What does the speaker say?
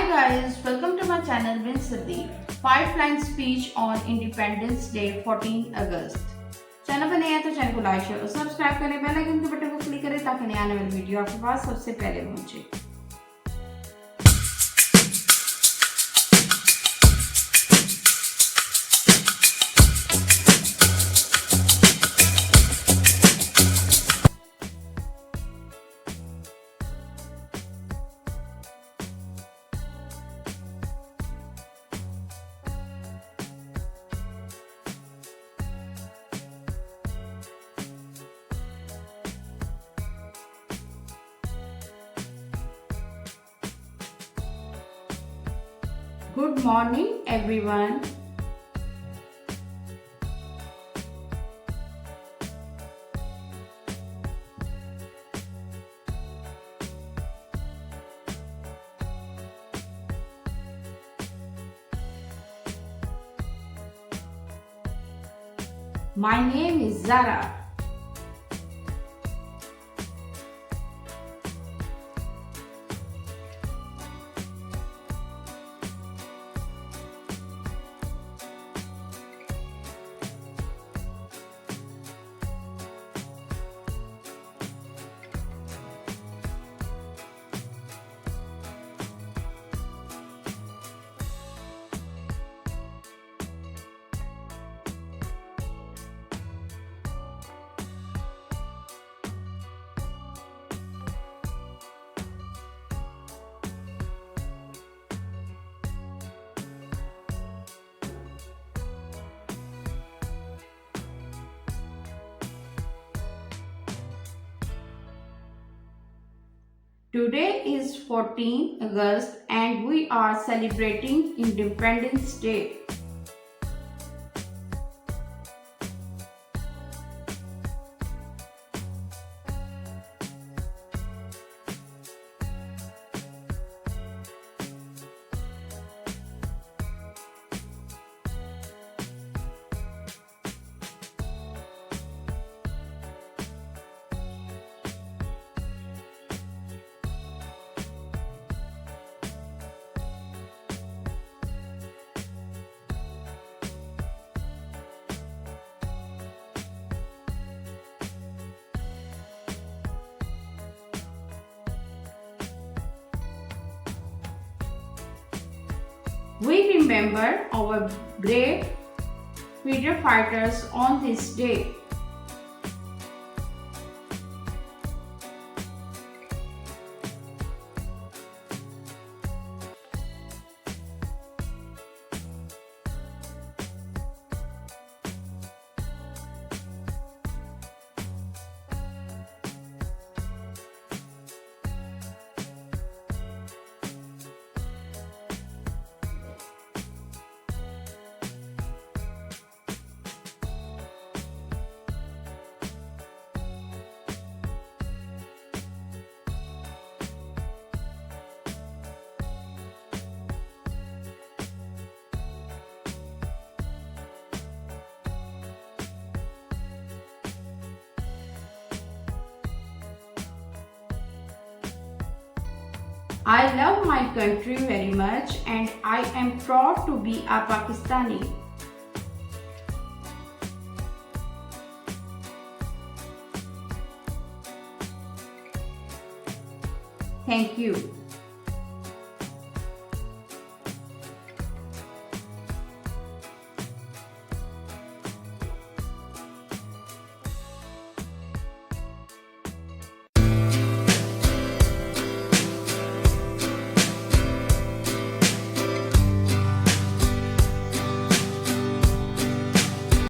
guys, welcome to my channel Bin Saddeep. 5 line speech on Independence Day 14 August. Channel पर नया है तो channel को लाइक शेयर और सब्सक्राइब करें, बेल आइकन के बटन को क्लिक करें ताकि नया आने वाली वीडियो आपके पास सबसे पहले पहुंचे। Good morning, everyone. My name is Zara. Today is 14 August and we are celebrating Independence Day. We remember our brave freedom fighters on this day. I love my country very much and I am proud to be a Pakistani. Thank you.